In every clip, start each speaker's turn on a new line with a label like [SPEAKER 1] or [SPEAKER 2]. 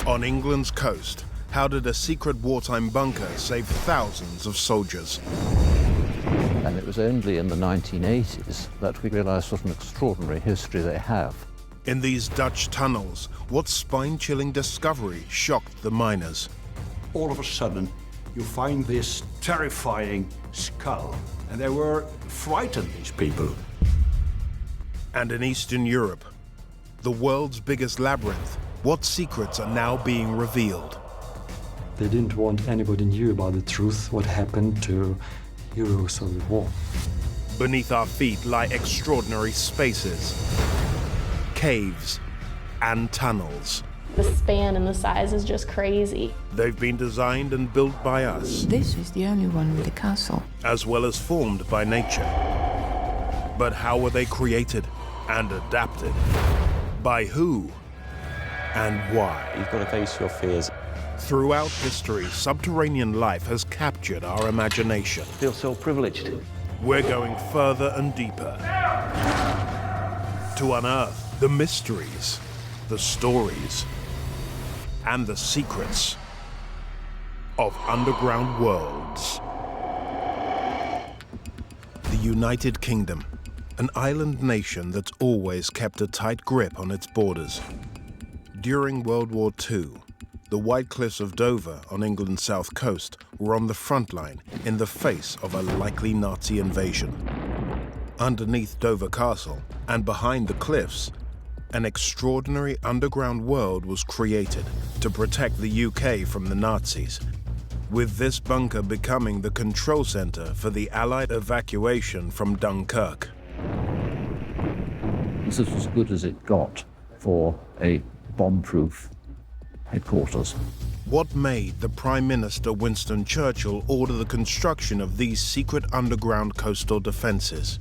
[SPEAKER 1] On England's coast, how did a secret wartime bunker save thousands of soldiers?
[SPEAKER 2] And it was only in the 1980s that we realized what an extraordinary history they have.
[SPEAKER 1] In these Dutch tunnels, what spine-chilling discovery shocked the miners?
[SPEAKER 3] All of a sudden, you find this terrifying skull. And they were frightened, these people.
[SPEAKER 1] And in Eastern Europe, the world's biggest labyrinth, what secrets are now being revealed?
[SPEAKER 4] They didn't want anybody knew about the truth, what happened to heroes of the war.
[SPEAKER 1] Beneath our feet lie extraordinary spaces, caves, and tunnels.
[SPEAKER 5] The span and the size is just crazy.
[SPEAKER 1] They've been designed and built by us.
[SPEAKER 6] This is the only one with a castle.
[SPEAKER 1] As well as formed by nature. But how were they created and adapted? By who? And why?
[SPEAKER 7] You've got to face your fears.
[SPEAKER 1] Throughout history, subterranean life has captured our imagination.
[SPEAKER 7] I feel so privileged.
[SPEAKER 1] We're going further and deeper to unearth the mysteries, the stories, and the secrets of underground worlds. The United Kingdom, an island nation that's always kept a tight grip on its borders. During World War II, the White Cliffs of Dover on England's south coast were on the front line in the face of a likely Nazi invasion. Underneath Dover Castle and behind the cliffs, an extraordinary underground world was created to protect the UK from the Nazis, with this bunker becoming the control center for the Allied evacuation from Dunkirk.
[SPEAKER 2] This is as good as it got for a bomb-proof headquarters.
[SPEAKER 1] What made the Prime Minister Winston Churchill order the construction of these secret underground coastal defenses?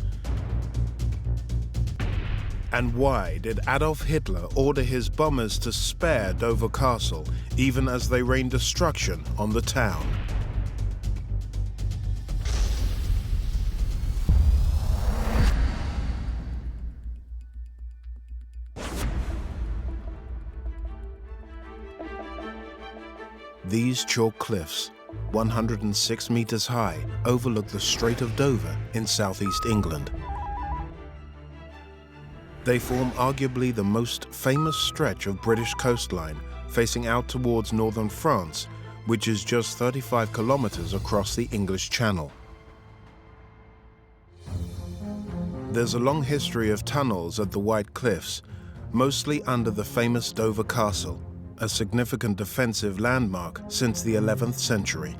[SPEAKER 1] And why did Adolf Hitler order his bombers to spare Dover Castle, even as they rained destruction on the town? These chalk cliffs, 106 meters high, overlook the Strait of Dover in southeast England. They form arguably the most famous stretch of British coastline, facing out towards northern France, which is just 35 kilometers across the English Channel. There's a long history of tunnels at the White Cliffs, mostly under the famous Dover Castle, a significant defensive landmark since the 11th century.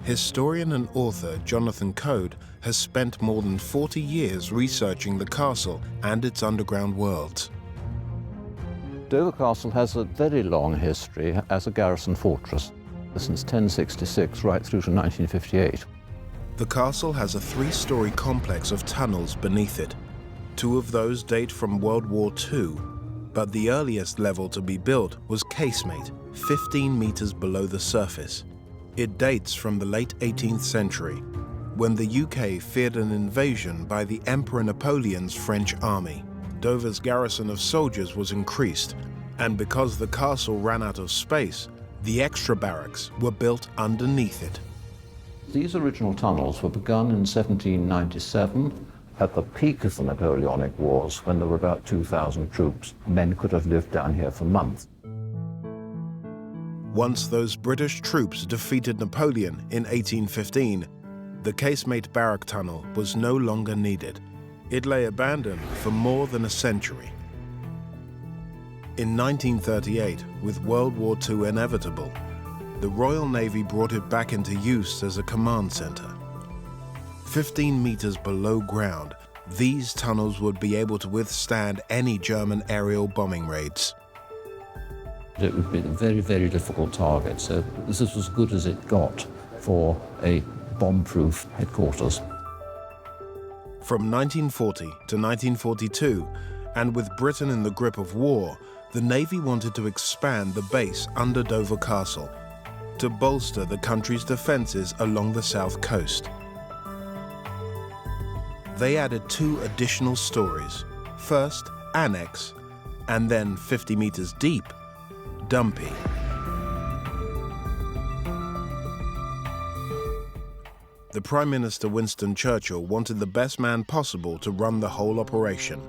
[SPEAKER 1] Historian and author Jonathan Code has spent more than 40 years researching the castle and its underground worlds.
[SPEAKER 2] Dover Castle has a very long history as a garrison fortress, since 1066 right through to 1958.
[SPEAKER 1] The castle has a three-story complex of tunnels beneath it. Two of those date from World War II, but the earliest level to be built was casemate, 15 meters below the surface. It dates from the late 18th century, when the UK feared an invasion by the Emperor Napoleon's French army. Dover's garrison of soldiers was increased, and because the castle ran out of space, the extra barracks were built underneath it.
[SPEAKER 2] These original tunnels were begun in 1797 at the peak of the Napoleonic Wars, when there were about 2,000 troops. Men could have lived down here for months.
[SPEAKER 1] Once those British troops defeated Napoleon in 1815, the casemate barrack tunnel was no longer needed. It lay abandoned for more than a century. In 1938, with World War II inevitable, the Royal Navy brought it back into use as a command center. 15 meters below ground, these tunnels would be able to withstand any German aerial bombing raids.
[SPEAKER 2] It would be a very, very difficult target, so this is as good as it got for a bomb-proof headquarters.
[SPEAKER 1] From 1940 to 1942, and with Britain in the grip of war, the Navy wanted to expand the base under Dover Castle to bolster the country's defenses along the south coast. They added two additional stories. First, annex, and then 50 meters deep, Dumpy. The Prime Minister Winston Churchill wanted the best man possible to run the whole operation.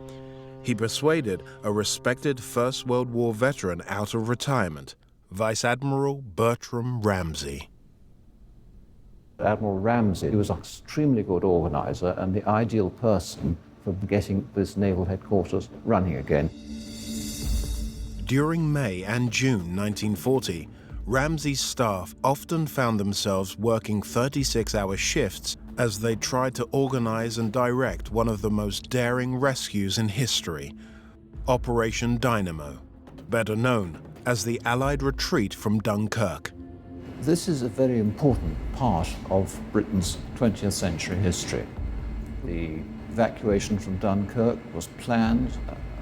[SPEAKER 1] He persuaded a respected First World War veteran out of retirement, Vice Admiral Bertram Ramsay.
[SPEAKER 2] Admiral Ramsay was an extremely good organizer and the ideal person for getting this naval headquarters running again.
[SPEAKER 1] During May and June 1940, Ramsay's staff often found themselves working 36-hour shifts as they tried to organize and direct one of the most daring rescues in history, Operation Dynamo, better known as the Allied retreat from Dunkirk.
[SPEAKER 2] This is a very important part of Britain's 20th century history. The evacuation from Dunkirk was planned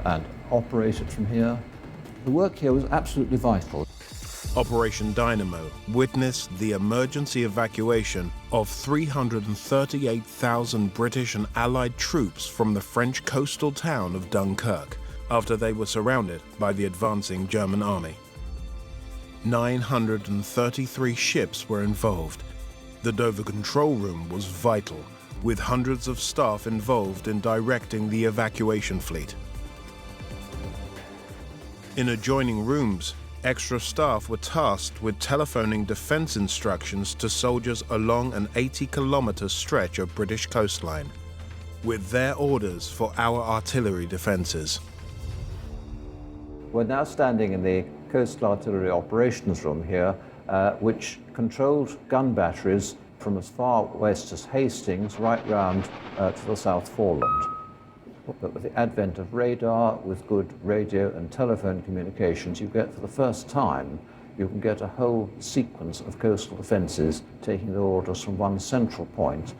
[SPEAKER 2] and operated from here. The work here was absolutely vital.
[SPEAKER 1] Operation Dynamo witnessed the emergency evacuation of 338,000 British and Allied troops from the French coastal town of Dunkirk after they were surrounded by the advancing German army. 933 ships were involved. The Dover control room was vital, with hundreds of staff involved in directing the evacuation fleet. In adjoining rooms, extra staff were tasked with telephoning defense instructions to soldiers along an 80-kilometer stretch of British coastline, with their orders for our artillery defenses.
[SPEAKER 2] We're now standing in the Coastal Artillery Operations Room here, which controlled gun batteries from as far west as Hastings right round to the South Foreland. But with the advent of radar, with good radio and telephone communications, you get, for the first time, you can get a whole sequence of coastal defences taking their orders from one central point.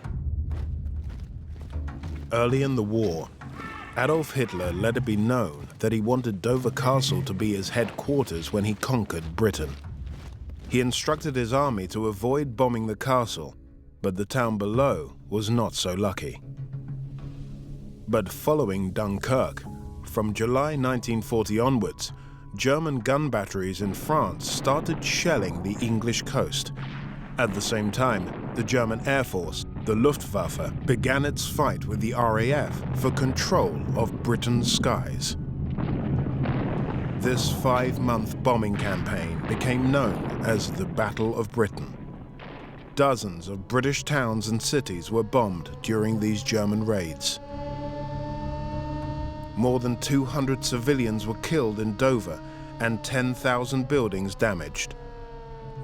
[SPEAKER 1] Early in the war, Adolf Hitler let it be known that he wanted Dover Castle to be his headquarters when he conquered Britain. He instructed his army to avoid bombing the castle, but the town below was not so lucky. But following Dunkirk, from July 1940 onwards, German gun batteries in France started shelling the English coast. At the same time, the German Air Force, the Luftwaffe, began its fight with the RAF for control of Britain's skies. This 5-month bombing campaign became known as the Battle of Britain. Dozens of British towns and cities were bombed during these German raids. More than 200 civilians were killed in Dover and 10,000 buildings damaged.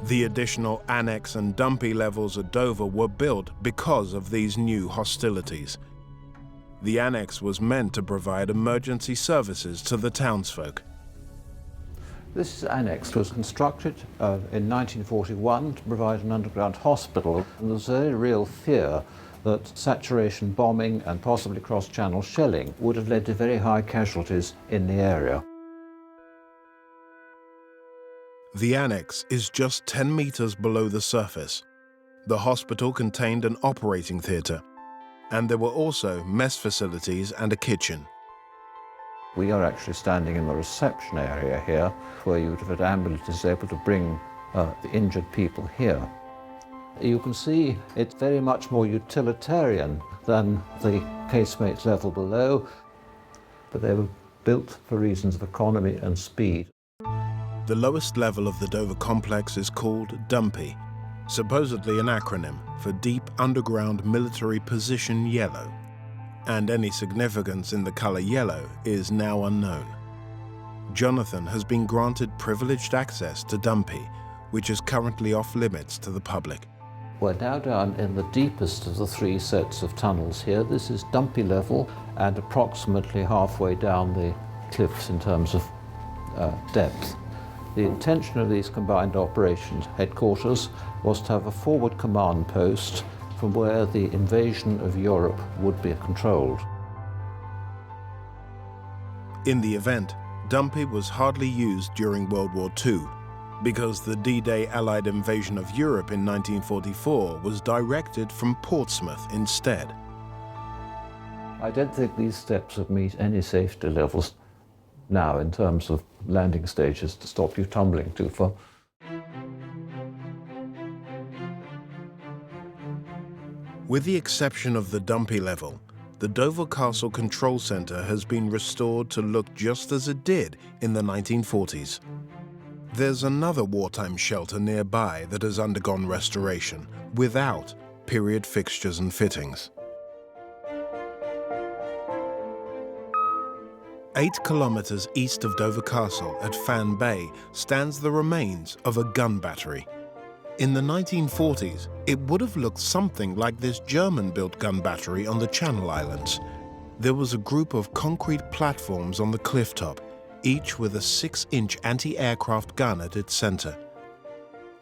[SPEAKER 1] The additional annex and dumpy levels at Dover were built because of these new hostilities. The annex was meant to provide emergency services to the townsfolk.
[SPEAKER 2] This annex was constructed in 1941 to provide an underground hospital, and there was a very real fear that saturation bombing and possibly cross-channel shelling would have led to very high casualties in the area.
[SPEAKER 1] The annex is just 10 meters below the surface. The hospital contained an operating theatre, and there were also mess facilities and a kitchen.
[SPEAKER 2] We are actually standing in the reception area here, where you would have had ambulances able to bring the injured people here. You can see it's very much more utilitarian than the casemates level below, but they were built for reasons of economy and speed.
[SPEAKER 1] The lowest level of the Dover complex is called Dumpy, supposedly an acronym for Deep Underground Military Position Yellow, and any significance in the color yellow is now unknown. Jonathan has been granted privileged access to Dumpy, which is currently off limits to the public.
[SPEAKER 2] We're now down in the deepest of the 3 sets of tunnels here. This is Dumpy level and approximately halfway down the cliffs in terms of depth. The intention of these combined operations headquarters was to have a forward command post from where the invasion of Europe would be controlled.
[SPEAKER 1] In the event, Dumpy was hardly used during World War II, because the D-Day Allied invasion of Europe in 1944 was directed from Portsmouth instead.
[SPEAKER 2] I don't think these steps would meet any safety levels. now in terms of landing stages to stop you tumbling too far.
[SPEAKER 1] With the exception of the dumpy level, the Dover Castle Control Centre has been restored to look just as it did in the 1940s. There's another wartime shelter nearby that has undergone restoration without period fixtures and fittings. 8 kilometers east of Dover Castle at Fan Bay stands the remains of a gun battery. In the 1940s, it would have looked something like this German-built gun battery on the Channel Islands. There was a group of concrete platforms on the cliff top, each with a 6-inch anti-aircraft gun at its center.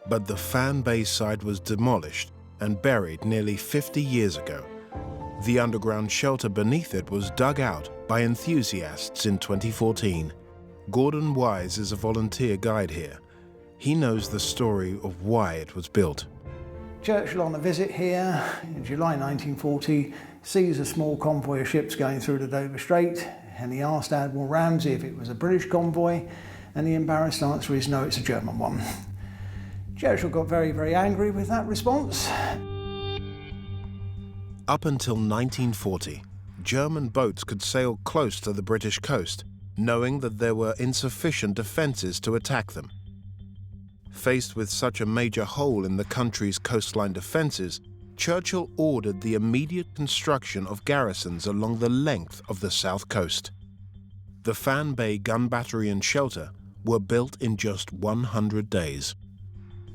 [SPEAKER 1] But the Fan Bay site was demolished and buried nearly 50 years ago. The underground shelter beneath it was dug out by enthusiasts in 2014. Gordon Wise is a volunteer guide here. He knows the story of why it was built.
[SPEAKER 8] Churchill, on a visit here in July 1940, sees a small convoy of ships going through the Dover Strait, and he asked Admiral Ramsay if it was a British convoy, and the embarrassed answer is no, it's a German one. Churchill got very, very angry with that response.
[SPEAKER 1] Up until 1940, German boats could sail close to the British coast, knowing that there were insufficient defences to attack them. Faced with such a major hole in the country's coastline defences, Churchill ordered the immediate construction of garrisons along the length of the south coast. The Fan Bay gun battery and shelter were built in just 100 days.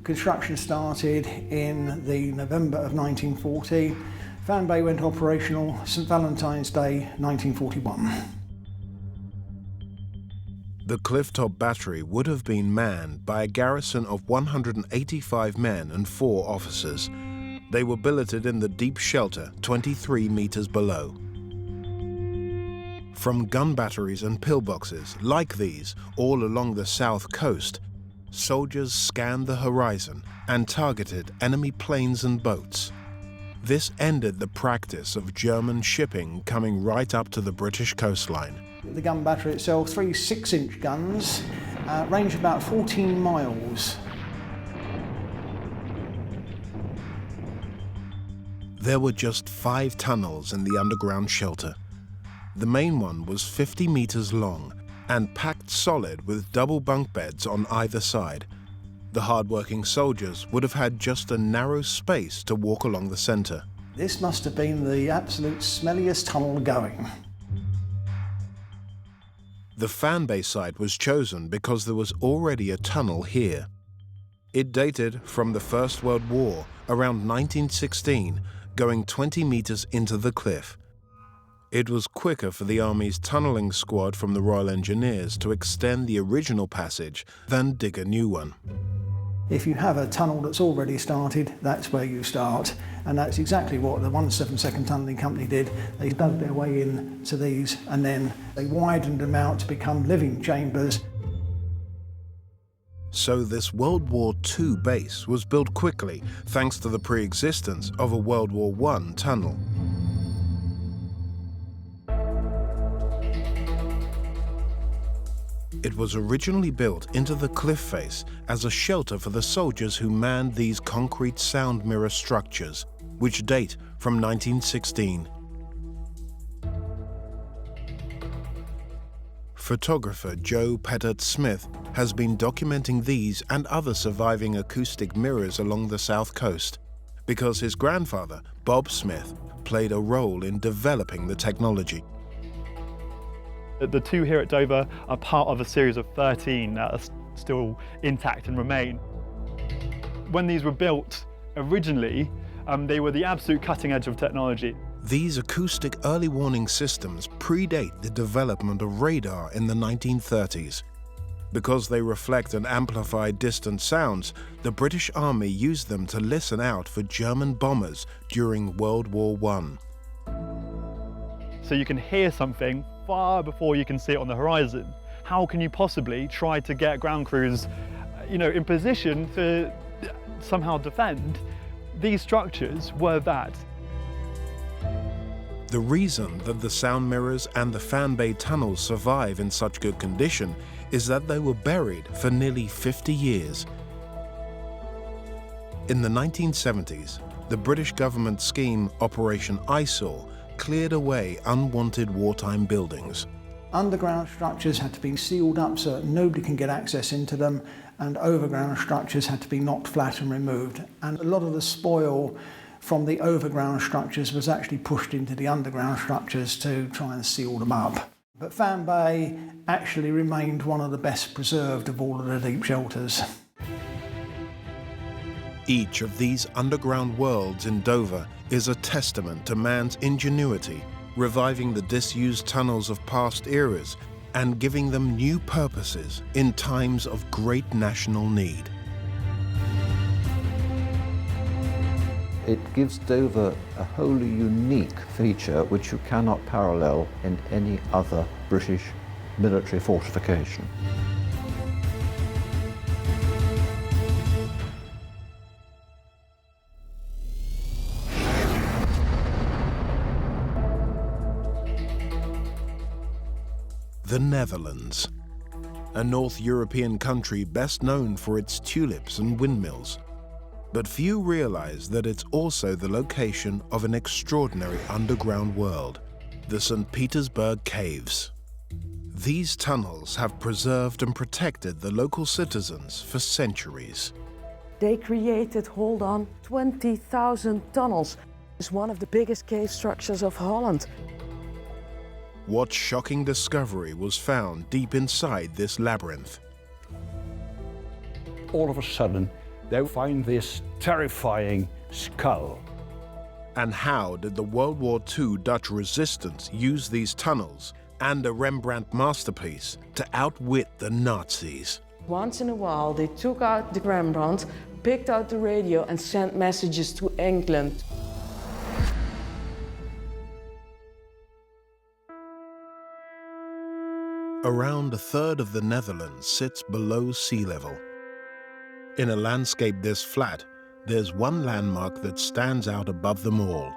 [SPEAKER 8] Construction started in the November of 1940. Fan Bay went operational St. Valentine's Day 1941.
[SPEAKER 1] The Clifftop Battery would have been manned by a garrison of 185 men and 4 officers. They were billeted in the deep shelter 23 meters below. From gun batteries and pillboxes like these all along the south coast, soldiers scanned the horizon and targeted enemy planes and boats. This ended the practice of German shipping coming right up to the British coastline.
[SPEAKER 8] The gun battery itself, 3 6-inch guns, range about 14 miles.
[SPEAKER 1] There were just 5 tunnels in the underground shelter. The main one was 50 meters long and packed solid with double bunk beds on either side. The hard-working soldiers would have had just a narrow space to walk along the center.
[SPEAKER 8] This must have been the absolute smelliest tunnel going.
[SPEAKER 1] The Fan Bay site was chosen because there was already a tunnel here. It dated from the First World War, around 1916, going 20 meters into the cliff. It was quicker for the Army's tunneling squad from the Royal Engineers to extend the original passage than dig a new one.
[SPEAKER 8] If you have a tunnel that's already started, that's where you start. And that's exactly what the 172nd Tunnelling Company did. They dug their way into these and then they widened them out to become living chambers.
[SPEAKER 1] So this World War II base was built quickly thanks to the pre-existence of a World War I tunnel. It was originally built into the cliff face as a shelter for the soldiers who manned these concrete sound mirror structures, which date from 1916. Photographer Joe Pettit Smith has been documenting these and other surviving acoustic mirrors along the south coast because his grandfather, Bob Smith, played a role in developing the technology.
[SPEAKER 9] The 2 here at Dover are part of a series of 13 that are still intact and remain. When these were built originally, they were the absolute cutting edge of technology.
[SPEAKER 1] These acoustic early warning systems predate the development of radar in the 1930s. Because they reflect and amplify distant sounds, the British Army used them to listen out for German bombers during World War I.
[SPEAKER 9] So you can hear something far before you can see it on the horizon. How can you possibly try to get ground crews, in position to somehow defend? These structures were that.
[SPEAKER 1] The reason that the sound mirrors and the fan bay tunnels survive in such good condition is that they were buried for nearly 50 years. In the 1970s, the British government scheme Operation ISIL cleared away unwanted wartime buildings.
[SPEAKER 8] Underground structures had to be sealed up so that nobody can get access into them, and overground structures had to be knocked flat and removed. And a lot of the spoil from the overground structures was actually pushed into the underground structures to try and seal them up. But Fan Bay actually remained one of the best preserved of all of the deep shelters.
[SPEAKER 1] Each of these underground worlds in Dover is a testament to man's ingenuity, reviving the disused tunnels of past eras and giving them new purposes in times of great national need.
[SPEAKER 2] It gives Dover a wholly unique feature which you cannot parallel in any other British military fortification.
[SPEAKER 1] The Netherlands, a North European country best known for its tulips and windmills. But few realize that it's also the location of an extraordinary underground world, the St. Petersburg Caves. These tunnels have preserved and protected the local citizens for centuries.
[SPEAKER 10] They created, hold on, 20,000 tunnels. It's one of the biggest cave structures of Holland.
[SPEAKER 1] What shocking discovery was found deep inside this labyrinth?
[SPEAKER 3] All of a sudden, they find this terrifying skull.
[SPEAKER 1] And how did the World War II Dutch resistance use these tunnels and a Rembrandt masterpiece to outwit the Nazis?
[SPEAKER 10] Once in a while, they took out the Rembrandt, picked out the radio and sent messages to England.
[SPEAKER 1] Around a third of the Netherlands sits below sea level. In a landscape this flat, there's one landmark that stands out above them all,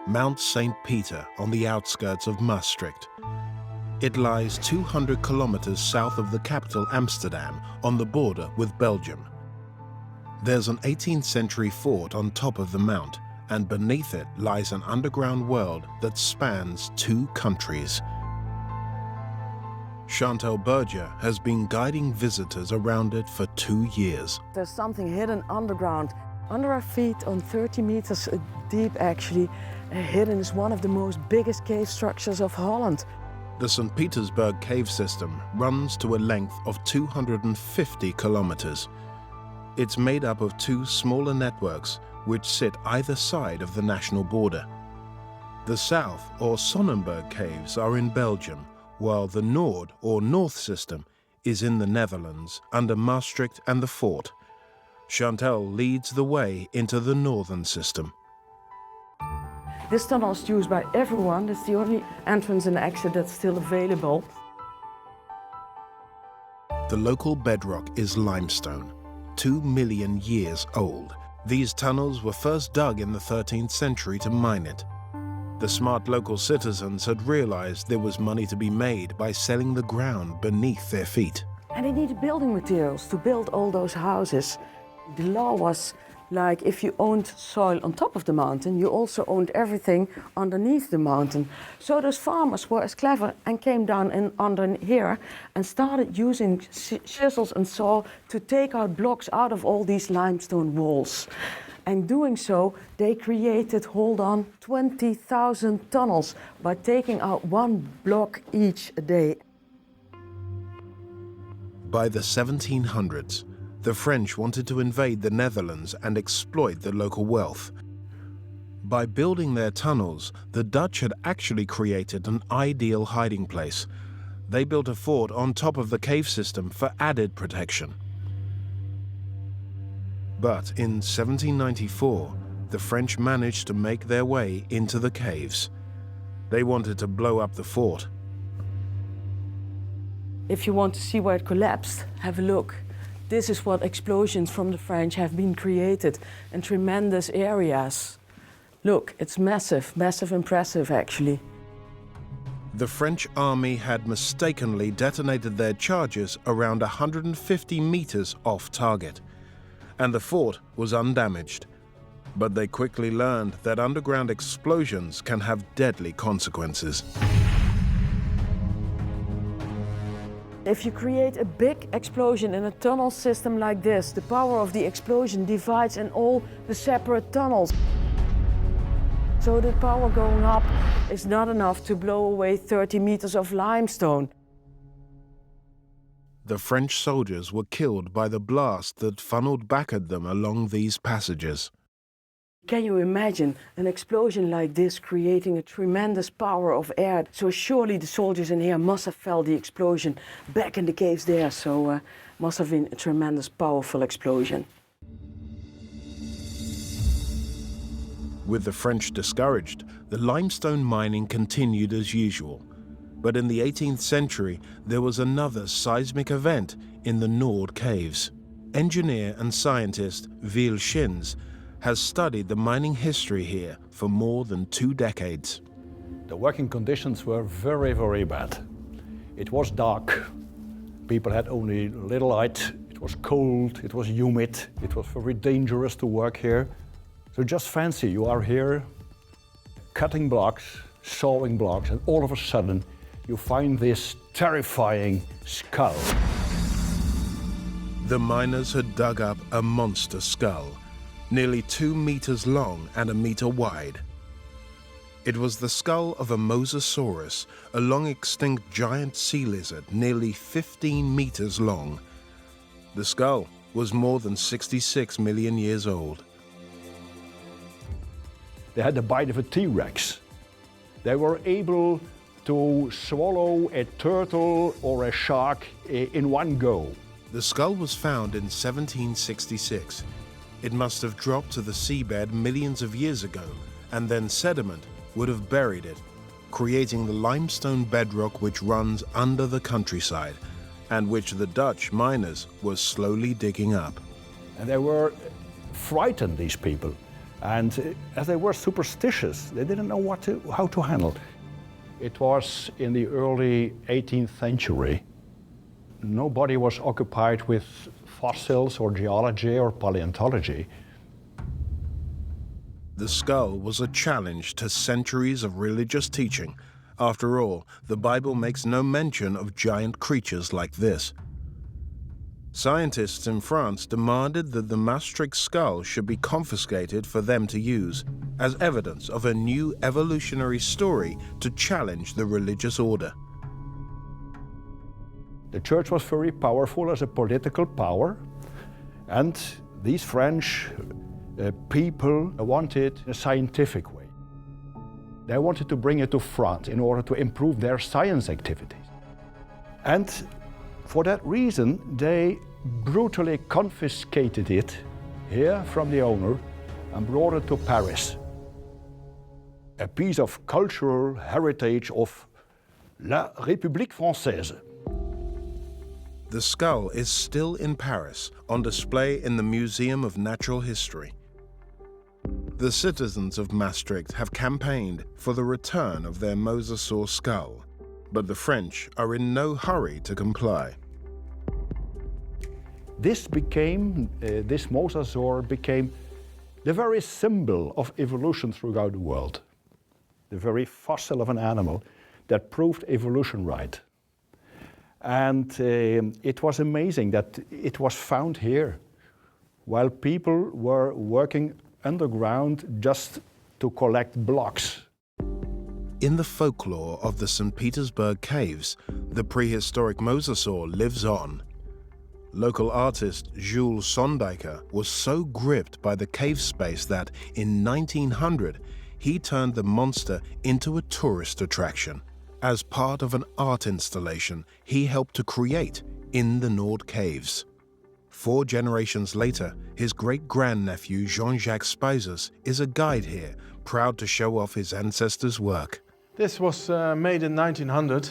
[SPEAKER 1] Mount St. Peter on the outskirts of Maastricht. It lies 200 kilometers south of the capital Amsterdam on the border with Belgium. There's an 18th century fort on top of the mount, and beneath it lies an underground world that spans 2 countries. Chantal Berger has been guiding visitors around it for 2 years.
[SPEAKER 10] There's something hidden underground. Under our feet, on 30 meters deep actually, hidden is one of the most biggest cave structures of Holland.
[SPEAKER 1] The St. Petersburg cave system runs to a length of 250 kilometers. It's made up of 2 smaller networks which sit either side of the national border. The South or Sonnenberg caves are in Belgium, while the Noord or North system is in the Netherlands under Maastricht and the fort. Chantal leads the way into the northern system.
[SPEAKER 10] This tunnel is used by everyone. It's the only entrance and exit that's still available.
[SPEAKER 1] The local bedrock is limestone, 2 million years old. These tunnels were first dug in the 13th century to mine it. The smart local citizens had realized there was money to be made by selling the ground beneath their feet.
[SPEAKER 10] And they needed building materials to build all those houses. The law was like if you owned soil on top of the mountain, you also owned everything underneath the mountain. So those farmers were as clever and came down in under here and started using chisels and saw to take out blocks out of all these limestone walls. And doing so, they created, hold on, 20,000 tunnels by taking out 1 block each a day.
[SPEAKER 1] By the 1700s, the French wanted to invade the Netherlands and exploit the local wealth. By building their tunnels, the Dutch had actually created an ideal hiding place. They built a fort on top of the cave system for added protection. But in 1794, the French managed to make their way into the caves. They wanted to blow up the fort.
[SPEAKER 10] If you want to see where it collapsed, have a look. This is what explosions from the French have been created in tremendous areas. Look, it's massive, massive, impressive actually.
[SPEAKER 1] The French army had mistakenly detonated their charges around 150 meters off target, and the fort was undamaged. But they quickly learned that underground explosions can have deadly consequences.
[SPEAKER 10] If you create a big explosion in a tunnel system like this, the power of the explosion divides in all the separate tunnels. So the power going up is not enough to blow away 30 meters of limestone.
[SPEAKER 1] The French soldiers were killed by the blast that funneled back at them along these passages.
[SPEAKER 10] Can you imagine an explosion like this creating a tremendous power of air? So surely the soldiers in here must have felt the explosion back in the caves there. So must have been a tremendous, powerful explosion.
[SPEAKER 1] With the French discouraged, the limestone mining continued as usual. But in the 18th century, there was another seismic event in the Nord caves. Engineer and scientist Will Schins has studied the mining history here for more than 2 decades.
[SPEAKER 3] The working conditions were very, very bad. It was dark. People had only little light. It was cold, it was humid. It was very dangerous to work here. So just fancy, you are here cutting blocks, sawing blocks, and all of a sudden you find this terrifying skull.
[SPEAKER 1] The miners had dug up a monster skull, nearly 2 meters long and 1 meter wide. It was the skull of a Mosasaurus, a long-extinct giant sea lizard nearly 15 meters long. The skull was more than 66 million years old.
[SPEAKER 3] They had the bite of a T-Rex. They were able to swallow a turtle or a shark in one go.
[SPEAKER 1] The skull was found in 1766. It must have dropped to the seabed millions of years ago, and then sediment would have buried it, creating the limestone bedrock which runs under the countryside, and which the Dutch miners were slowly digging up.
[SPEAKER 3] And they were frightened, these people. And as they were superstitious, they didn't know how to handle it. It was in the early 18th century. Nobody was occupied with fossils or geology or paleontology.
[SPEAKER 1] The skull was a challenge to centuries of religious teaching. After all, the Bible makes no mention of giant creatures like this. Scientists in France demanded that the Maastricht skull should be confiscated for them to use, as evidence of a new evolutionary story to challenge the religious order.
[SPEAKER 3] The church was very powerful as a political power, and these French people wanted a scientific way. They wanted to bring it to France in order to improve their science activities. And for that reason, they brutally confiscated it here from the owner and brought it to Paris. A piece of cultural heritage of La République Française.
[SPEAKER 1] The skull is still in Paris, on display in the Museum of Natural History. The citizens of Maastricht have campaigned for the return of their Mosasaur skull, but the French are in no hurry to comply.
[SPEAKER 3] This Mosasaur became the very symbol of evolution throughout the world. The very fossil of an animal that proved evolution right. And it was amazing that it was found here, while people were working underground just to collect blocks.
[SPEAKER 1] In the folklore of the St. Petersburg caves, the prehistoric Mosasaur lives on. Local artist Jules Sondijker was so gripped by the cave space that, in 1900, he turned the monster into a tourist attraction. As part of an art installation he helped to create in the Nord caves. 4 generations later, his great-grandnephew Jean-Jacques Spizers is a guide here, proud to show off his ancestors' work.
[SPEAKER 11] This was made in 1900,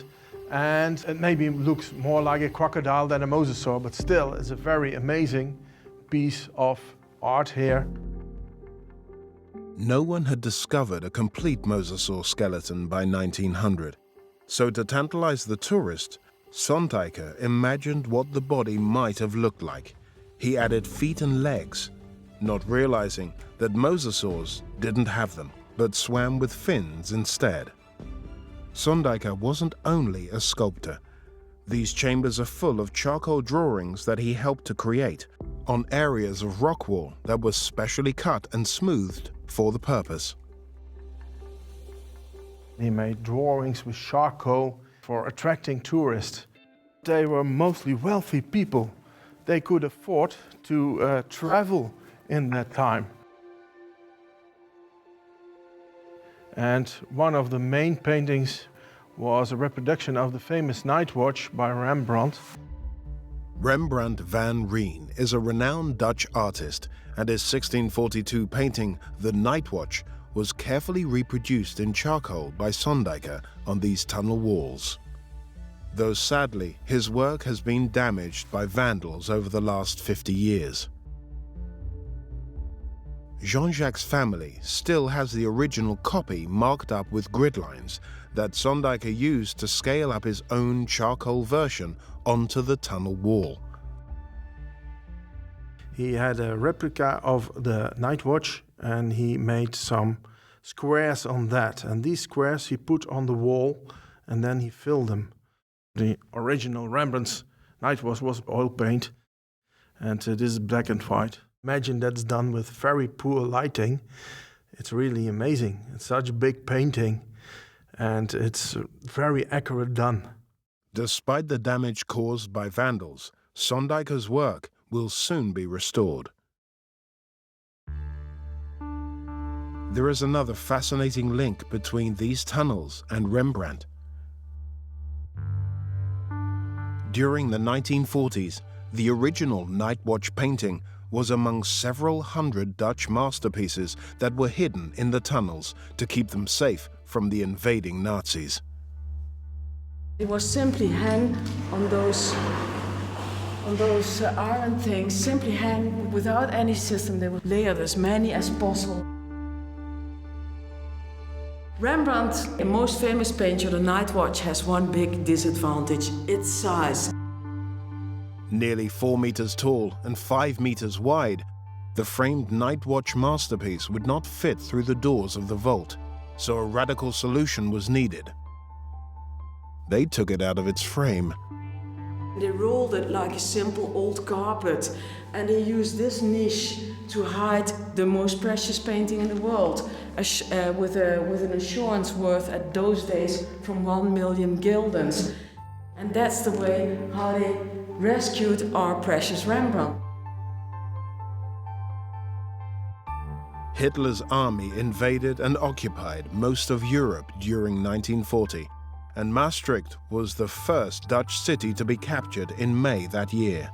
[SPEAKER 11] and it maybe looks more like a crocodile than a mosasaur, but still it's a very amazing piece of art here.
[SPEAKER 1] No one had discovered a complete Mosasaur skeleton by 1900. So to tantalize the tourist, Sondijker imagined what the body might have looked like. He added feet and legs, not realizing that mosasaurs didn't have them, but swam with fins instead. Sondijker wasn't only a sculptor. These chambers are full of charcoal drawings that he helped to create on areas of rock wall that was specially cut and smoothed for the purpose.
[SPEAKER 11] He made drawings with charcoal for attracting tourists. They were mostly wealthy people. They could afford to travel in that time. And one of the main paintings was a reproduction of the famous Night Watch by Rembrandt.
[SPEAKER 1] Rembrandt van Rijn is a renowned Dutch artist, and his 1642 painting, The Night Watch, was carefully reproduced in charcoal by Sondijker on these tunnel walls. Though sadly, his work has been damaged by vandals over the last 50 years. Jean-Jacques' family still has the original copy marked up with grid lines that Sondijker used to scale up his own charcoal version onto the tunnel wall.
[SPEAKER 11] He had a replica of the Night Watch and he made some squares on that. And these squares he put on the wall and then he filled them. The original Rembrandt's Night Watch was oil paint and this is black and white. Imagine that's done with very poor lighting. It's really amazing. It's such a big painting and it's very accurate done.
[SPEAKER 1] Despite the damage caused by vandals, Sondijker's work will soon be restored. There is another fascinating link between these tunnels and Rembrandt. During the 1940s, the original Night Watch painting was among several hundred Dutch masterpieces that were hidden in the tunnels to keep them safe from the invading Nazis.
[SPEAKER 10] It was simply hang on those iron things, simply hang without any system. They would layer as many as possible. Rembrandt, the most famous painter, The Night Watch, has one big disadvantage: its size.
[SPEAKER 1] Nearly 4 meters tall and 5 meters wide, the framed Night Watch masterpiece would not fit through the doors of the vault, so a radical solution was needed. They took it out of its frame.
[SPEAKER 10] They rolled it like a simple old carpet, and they used this niche to hide the most precious painting in the world, with an assurance worth at those days from 1 million guildens. And that's the way how they rescued our precious Rembrandt.
[SPEAKER 1] Hitler's army invaded and occupied most of Europe during 1940, and Maastricht was the first Dutch city to be captured in May that year.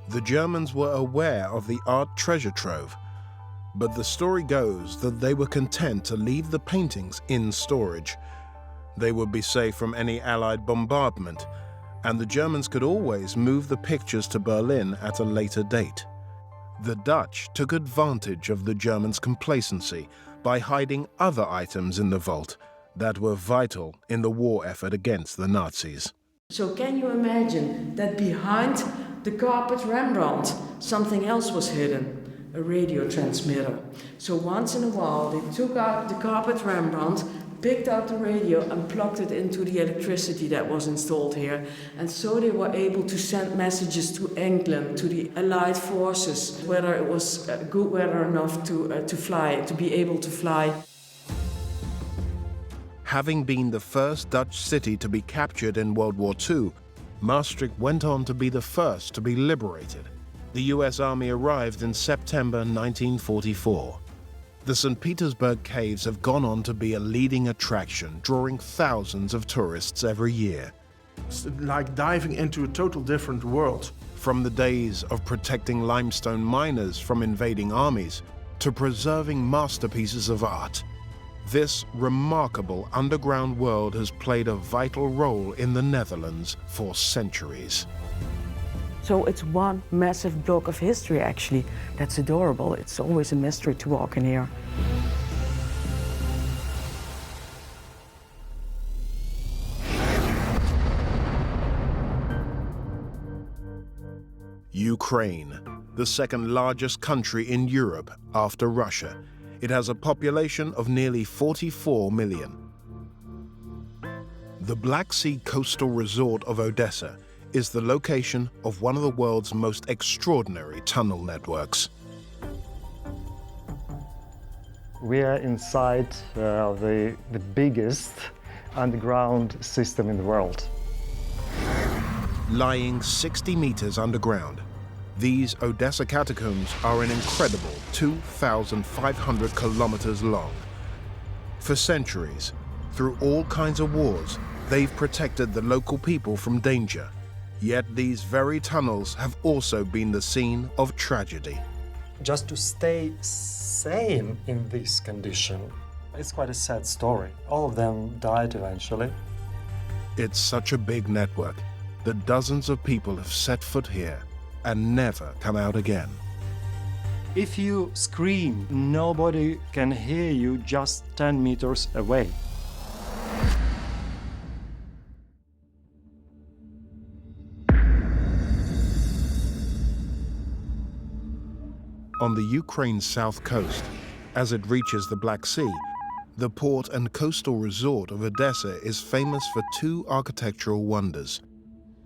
[SPEAKER 1] The Germans were aware of the art treasure trove, but the story goes that they were content to leave the paintings in storage. They would be safe from any Allied bombardment, and the Germans could always move the pictures to Berlin at a later date. The Dutch took advantage of the Germans' complacency by hiding other items in the vault that were vital in the war effort against the Nazis.
[SPEAKER 10] So can you imagine that behind the carpet Rembrandt, something else was hidden, a radio transmitter. So once in a while they took out the carpet Rembrandt, picked out the radio and plugged it into the electricity that was installed here. And so they were able to send messages to England, to the Allied forces, whether it was good weather enough to fly, to be able to fly.
[SPEAKER 1] Having been the first Dutch city to be captured in World War II, Maastricht went on to be the first to be liberated. The US Army arrived in September 1944. The St. Petersburg caves have gone on to be a leading attraction, drawing thousands of tourists every year.
[SPEAKER 11] It's like diving into a total different world.
[SPEAKER 1] From the days of protecting limestone miners from invading armies to preserving masterpieces of art, this remarkable underground world has played a vital role in the Netherlands for centuries.
[SPEAKER 10] So it's one massive block of history, actually. That's adorable. It's always a mystery to walk in here.
[SPEAKER 1] Ukraine, the second largest country in Europe after Russia. It has a population of nearly 44 million. The Black Sea coastal resort of Odessa is the location of one of the world's most extraordinary tunnel networks.
[SPEAKER 12] We are inside the biggest underground system in the world.
[SPEAKER 1] Lying 60 meters underground, these Odessa catacombs are an incredible 2,500 kilometers long. For centuries, through all kinds of wars, they've protected the local people from danger. Yet these very tunnels have also been the scene of tragedy.
[SPEAKER 4] Just to stay sane in this condition, it's quite a sad story. All of them died eventually.
[SPEAKER 1] It's such a big network that dozens of people have set foot here and never come out again.
[SPEAKER 4] If you scream, nobody can hear you just 10 meters away.
[SPEAKER 1] On the Ukraine's south coast, as it reaches the Black Sea, the port and coastal resort of Odessa is famous for two architectural wonders: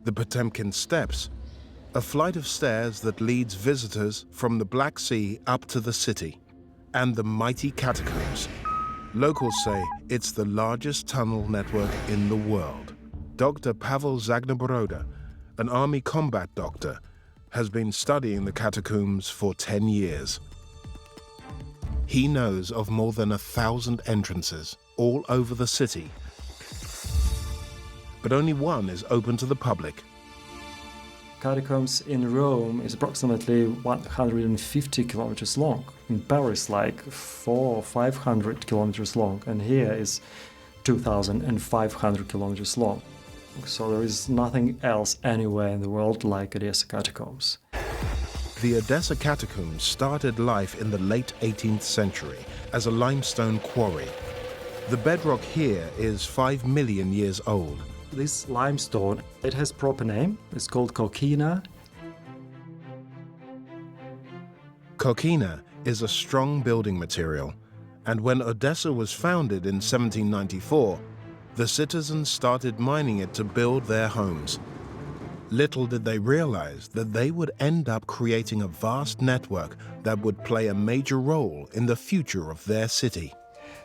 [SPEAKER 1] the Potemkin Steps, a flight of stairs that leads visitors from the Black Sea up to the city, and the mighty Catacombs. Locals say it's the largest tunnel network in the world. Dr. Pavel Zagnoboroda, an army combat doctor, has been studying the catacombs for 10 years. He knows of more than 1,000 entrances all over the city, but only one is open to the public.
[SPEAKER 4] Catacombs in Rome is approximately 150 kilometers long. In Paris, like 400 or 500 kilometers long, and here is 2,500 kilometers long. So there is nothing else anywhere in the world like Odessa Catacombs.
[SPEAKER 1] The Odessa Catacombs started life in the late 18th century as a limestone quarry. The bedrock here is 5 million years old.
[SPEAKER 4] This limestone, it has proper name. It's called coquina.
[SPEAKER 1] Coquina is a strong building material, and when Odessa was founded in 1794, the citizens started mining it to build their homes. Little did they realize that they would end up creating a vast network that would play a major role in the future of their city.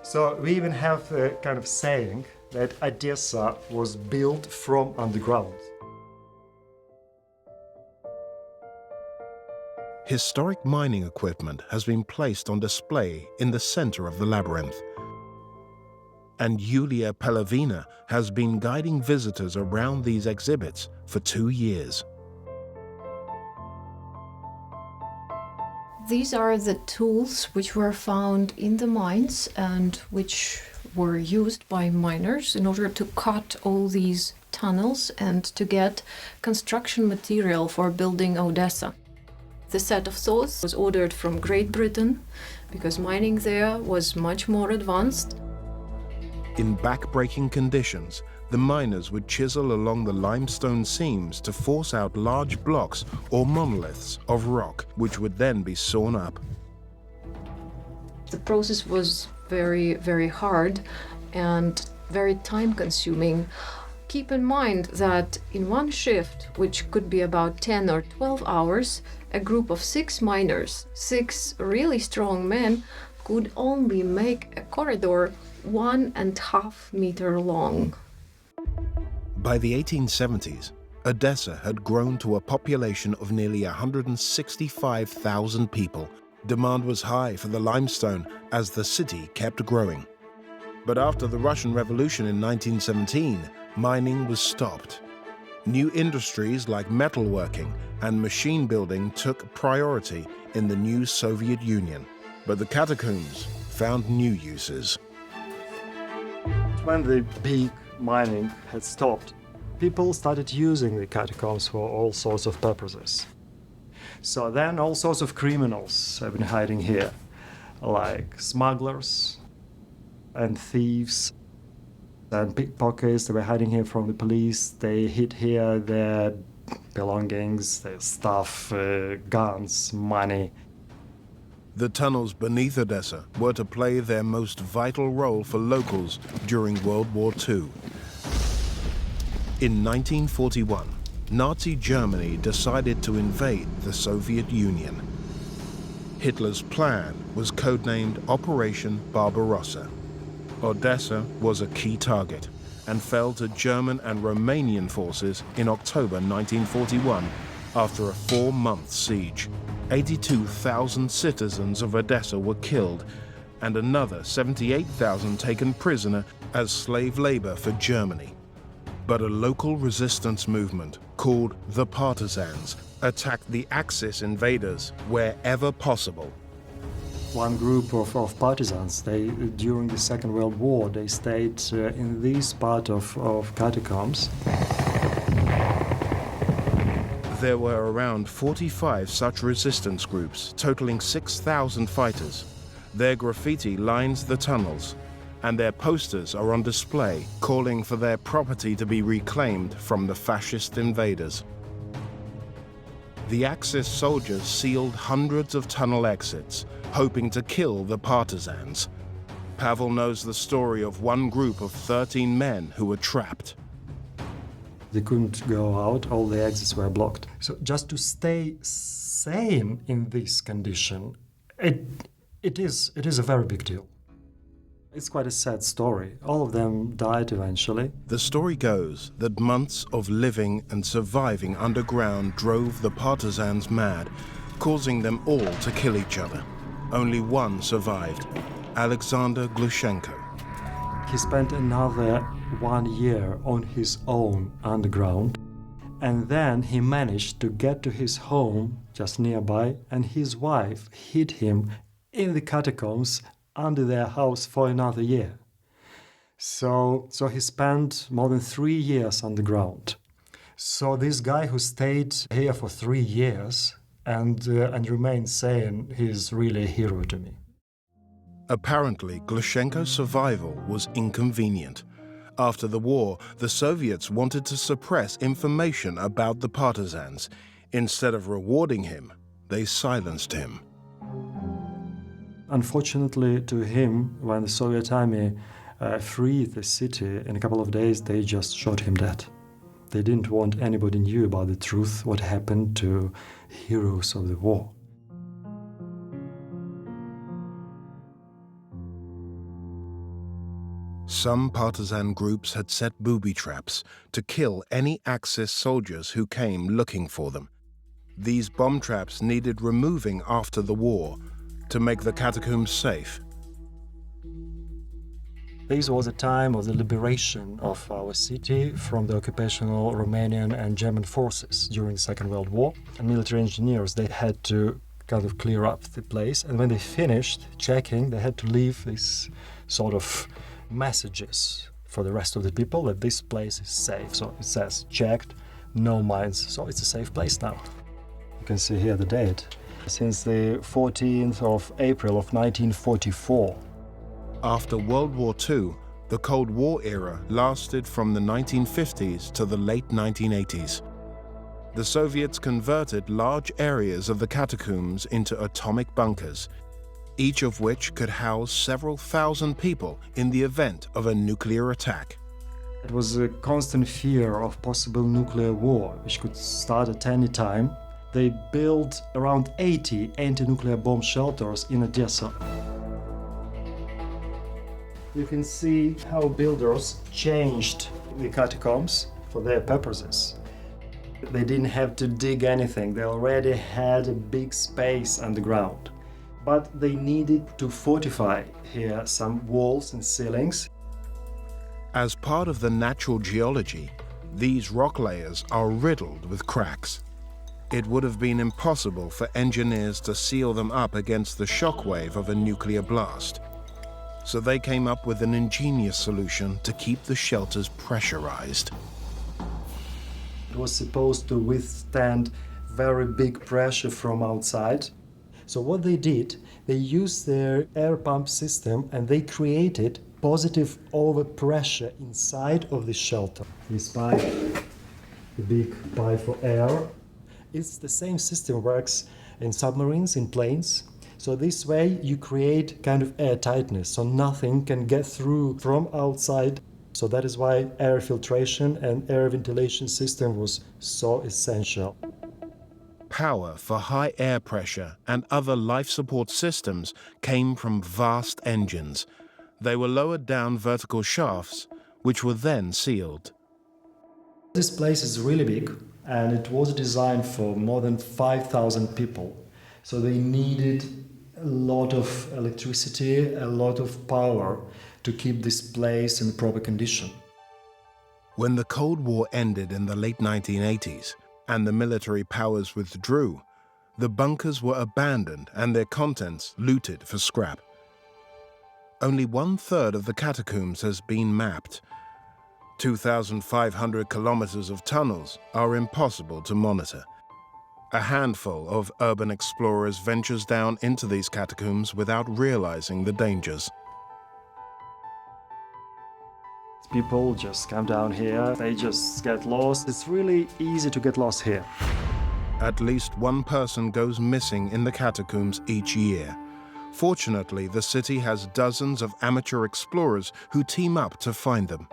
[SPEAKER 12] So we even have a kind of saying that Odessa was built from underground.
[SPEAKER 1] Historic mining equipment has been placed on display in the center of the labyrinth. And Yulia Pelavina has been guiding visitors around these exhibits for 2 years.
[SPEAKER 6] These are the tools which were found in the mines and which were used by miners in order to cut all these tunnels and to get construction material for building Odessa. The set of saws was ordered from Great Britain because mining there was much more advanced.
[SPEAKER 1] In back-breaking conditions, the miners would chisel along the limestone seams to force out large blocks or monoliths of rock, which would then be sawn up.
[SPEAKER 6] The process was very, very hard and very time-consuming. Keep in mind that in one shift, which could be about 10 or 12 hours, a group of 6 miners, 6 really strong men, could only make a corridor 1.5 meters long.
[SPEAKER 1] By the 1870s, Odessa had grown to a population of nearly 165,000 people. Demand was high for the limestone as the city kept growing. But after the Russian Revolution in 1917, mining was stopped. New industries like metalworking and machine building took priority in the new Soviet Union. But the catacombs found new uses.
[SPEAKER 4] When the big mining had stopped, people started using the catacombs for all sorts of purposes. So then all sorts of criminals have been hiding here, like smugglers and thieves and pickpockets. They were hiding here from the police. They hid here their belongings, their stuff, guns, money.
[SPEAKER 1] The tunnels beneath Odessa were to play their most vital role for locals during World War II. In 1941, Nazi Germany decided to invade the Soviet Union. Hitler's plan was codenamed Operation Barbarossa. Odessa was a key target and fell to German and Romanian forces in October 1941 after a 4-month siege. 82,000 citizens of Odessa were killed and another 78,000 taken prisoner as slave labor for Germany. But a local resistance movement called the Partisans attacked the Axis invaders wherever possible.
[SPEAKER 4] One group of partisans, during the Second World War, they stayed in this part of Catacombs.
[SPEAKER 1] There were around 45 such resistance groups, totaling 6,000 fighters. Their graffiti lines the tunnels, and their posters are on display calling for their property to be reclaimed from the fascist invaders. The Axis soldiers sealed hundreds of tunnel exits, hoping to kill the partisans. Pavel knows the story of one group of 13 men who were trapped.
[SPEAKER 4] They couldn't go out, all the exits were blocked. So just to stay sane in this condition, it is a very big deal. It's quite a sad story. All of them died eventually.
[SPEAKER 1] The story goes that months of living and surviving underground drove the partisans mad, causing them all to kill each other. Only one survived, Alexander Glushenko.
[SPEAKER 4] He spent another 1 year on his own underground, and then he managed to get to his home just nearby, and his wife hid him in the catacombs under their house for another year. So he spent more than 3 years underground. So this guy who stayed here for 3 years and remained sane, he's really a hero to me.
[SPEAKER 1] Apparently, Glushenko's survival was inconvenient. After the war, the Soviets wanted to suppress information about the partisans. Instead of rewarding him, they silenced him.
[SPEAKER 4] Unfortunately to him, when the Soviet army freed the city, in a couple of days they just shot him dead. They didn't want anybody knew about the truth, what happened to heroes of the war.
[SPEAKER 1] Some partisan groups had set booby traps to kill any Axis soldiers who came looking for them. These bomb traps needed removing after the war to make the catacombs safe.
[SPEAKER 4] This was a time of the liberation of our city from the occupational Romanian and German forces during the Second World War. And military engineers, they had to kind of clear up the place. And when they finished checking, they had to leave these sort of messages for the rest of the people that this place is safe. So it says, checked, no mines. So it's a safe place now. You can see here the date. Since the 14th of April of 1944.
[SPEAKER 1] After World War II, the Cold War era lasted from the 1950s to the late 1980s. The Soviets converted large areas of the catacombs into atomic bunkers, each of which could house several thousand people in the event of a nuclear attack.
[SPEAKER 4] It was a constant fear of possible nuclear war, which could start at any time. They built around 80 anti-nuclear bomb shelters in Odessa. You can see how builders changed the catacombs for their purposes. They didn't have to dig anything, they already had a big space underground. But they needed to fortify here some walls and ceilings.
[SPEAKER 1] As part of the natural geology, these rock layers are riddled with cracks. It would have been impossible for engineers to seal them up against the shockwave of a nuclear blast. So they came up with an ingenious solution to keep the shelters pressurized.
[SPEAKER 4] It was supposed to withstand very big pressure from outside. So what they did, they used their air pump system and they created positive overpressure inside of the shelter. This pipe the big pipe for air. It's the same system works in submarines, in planes. So this way you create kind of air tightness, so nothing can get through from outside. So that is why air filtration and air ventilation system was so essential.
[SPEAKER 1] Power for high air pressure and other life support systems came from vast engines. They were lowered down vertical shafts, which were then sealed.
[SPEAKER 4] This place is really big, and it was designed for more than 5,000 people. So they needed a lot of electricity, a lot of power to keep this place in proper condition.
[SPEAKER 1] When the Cold War ended in the late 1980s and the military powers withdrew, the bunkers were abandoned and their contents looted for scrap. Only 1/3 of the catacombs has been mapped. 2,500 kilometers of tunnels are impossible to monitor. A handful of urban explorers ventures down into these catacombs without realizing the dangers.
[SPEAKER 4] People just come down here, they just get lost. It's really easy to get lost here.
[SPEAKER 1] At least one person goes missing in the catacombs each year. Fortunately, the city has dozens of amateur explorers who team up to find them.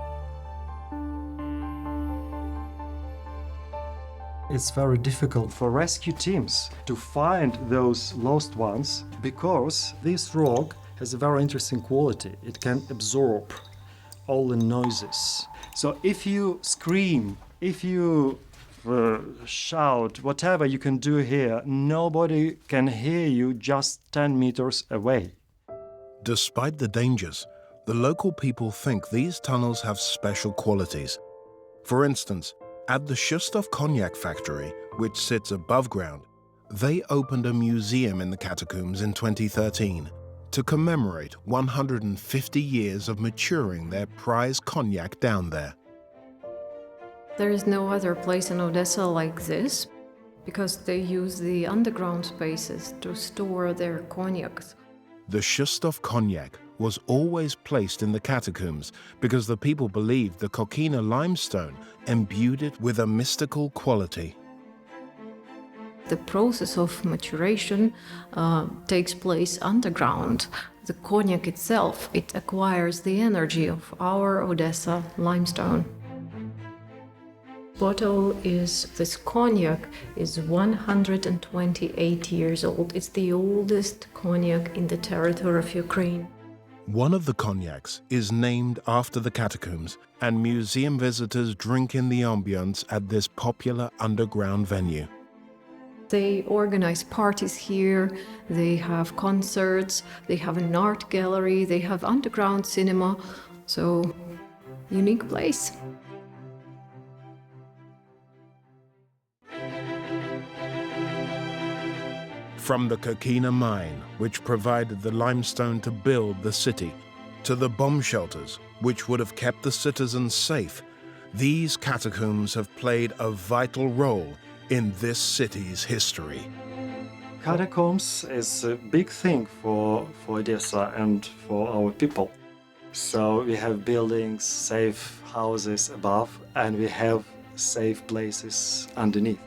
[SPEAKER 4] It's very difficult for rescue teams to find those lost ones because this rock has a very interesting quality. It can absorb all the noises. So if you scream, if you shout, whatever you can do here, nobody can hear you just 10 meters away.
[SPEAKER 1] Despite the dangers, the local people think these tunnels have special qualities. For instance, at the Shustov cognac factory, which sits above ground, they opened a museum in the catacombs in 2013 to commemorate 150 years of maturing their prize cognac down there.
[SPEAKER 6] There is no other place in Odessa like this, because they use the underground spaces to store their cognacs.
[SPEAKER 1] The Shustov cognac was always placed in the catacombs because the people believed the Kokina limestone imbued it with a mystical quality.
[SPEAKER 6] The process of maturation takes place underground. The cognac itself, it acquires the energy of our Odessa limestone. Bottle is, this cognac is 128 years old. It's the oldest cognac in the territory of Ukraine.
[SPEAKER 1] One of the cognacs is named after the catacombs, and museum visitors drink in the ambience at this popular underground venue.
[SPEAKER 6] They organize parties here, they have concerts, they have an art gallery, they have underground cinema, so unique place.
[SPEAKER 1] From the Kokina mine, which provided the limestone to build the city, to the bomb shelters, which would have kept the citizens safe, these catacombs have played a vital role in this city's history.
[SPEAKER 4] Catacombs is a big thing for Odessa and for our people. So we have buildings, safe houses above, and we have safe places underneath.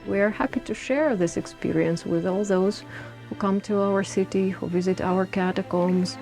[SPEAKER 6] We are happy to share this experience with all those who come to our city, who visit our catacombs.